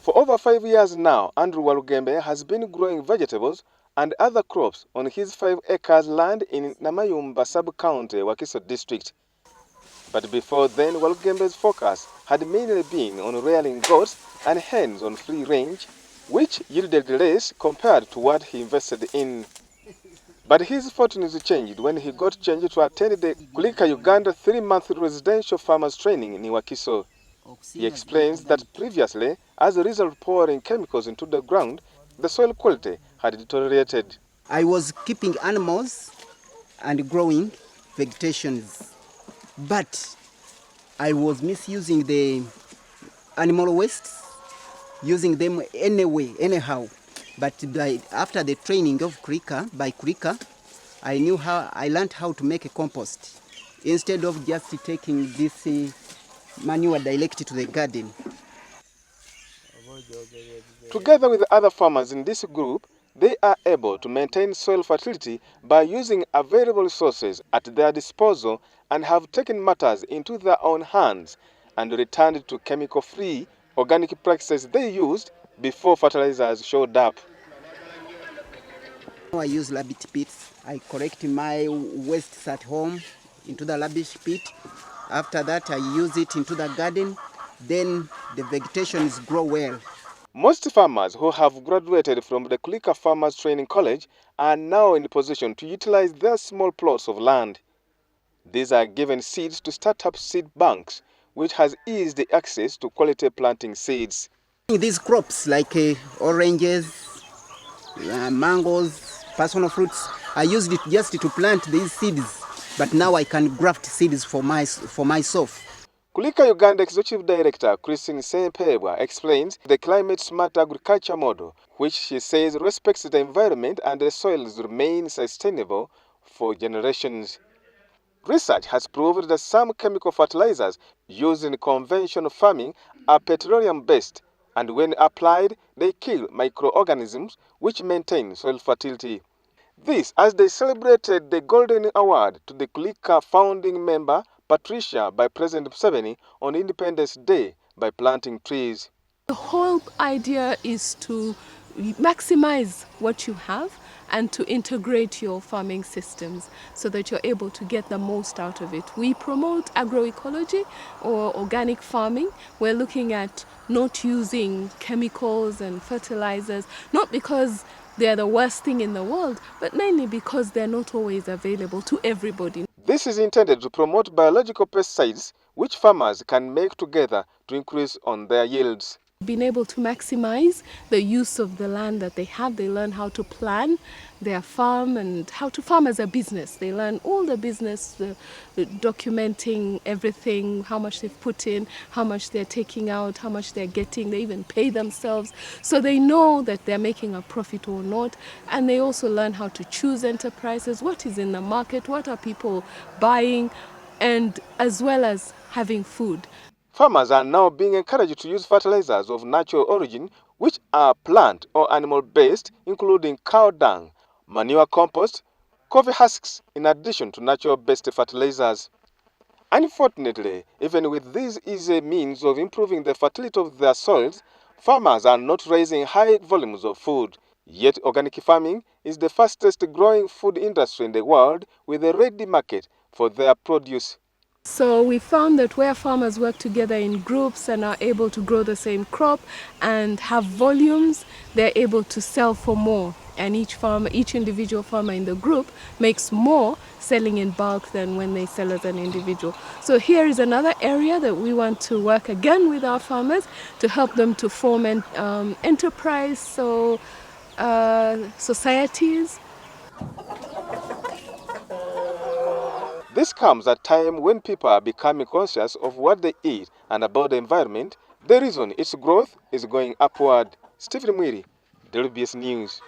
For over 5 years now, Andrew Walugembe has been growing vegetables and other crops on his 5 acres land in Namayumba sub-county, Wakiso district. But before then, Walugembe's focus had mainly been on rearing goats and hens on free range, which yielded less compared to what he invested in. But his fortunes changed when he got changed to attend the Kulika Uganda 3-month residential farmers training in Wakiso. He explains that previously, as a result of pouring chemicals into the ground, the soil quality had deteriorated. I was keeping animals and growing vegetations, but I was misusing the animal wastes, using them anyway, anyhow. But after the training of by Kulika, I learned how to make a compost instead of just taking this manure directly to the garden. Together with other farmers in this group, they are able to maintain soil fertility by using available resources at their disposal and have taken matters into their own hands and returned to chemical-free organic practices they used before fertilizers showed up. I use rabbit pits. I collect my wastes at home into the rubbish pit. After that, I use it into the garden. Then the vegetations grow well. Most farmers who have graduated from the Kulika Farmers Training College are now in position to utilize their small plots of land. These are given seeds to start up seed banks, which has eased the access to quality planting seeds. These crops like oranges, mangoes, personal fruits, I used it just to plant these seeds, but now I can graft seeds for myself. Kulika Uganda Executive Director Christine Sempebwa explains the climate-smart agriculture model, which she says respects the environment and the soils remain sustainable for generations. Research has proved that some chemical fertilizers used in conventional farming are petroleum-based, and when applied, they kill microorganisms which maintain soil fertility. This as they celebrated the Golden Award to the Kulika founding member Patricia by President Museveni on Independence Day by planting trees. The whole idea is to maximize what you have and to integrate your farming systems so that you're able to get the most out of it. We promote agroecology or organic farming. We're looking at not using chemicals and fertilizers, not because they're the worst thing in the world, but mainly because they're not always available to everybody. This is intended to promote biological pesticides which farmers can make together to increase on their yields. Being able to maximize the use of the land that they have, they learn how to plan their farm and how to farm as a business. They learn all the business, documenting everything, how much they've put in, how much they're taking out, how much they're getting. They even pay themselves. So they know that they're making a profit or not. And they also learn how to choose enterprises, what is in the market, what are people buying, and as well as having food. Farmers are now being encouraged to use fertilizers of natural origin, which are plant or animal-based, including cow dung, manure compost, coffee husks, in addition to natural-based fertilizers. Unfortunately, even with these easy means of improving the fertility of their soils, farmers are not raising high volumes of food. Yet organic farming is the fastest growing food industry in the world with a ready market for their produce. So we found that where farmers work together in groups and are able to grow the same crop and have volumes, they're able to sell for more. And each individual farmer in the group makes more selling in bulk than when they sell as an individual. So here is another area that we want to work again with our farmers to help them to form an enterprise, so societies. This comes at a time when people are becoming conscious of what they eat and about the environment. The reason its growth is going upward. Stephen Mwiri, WBS News.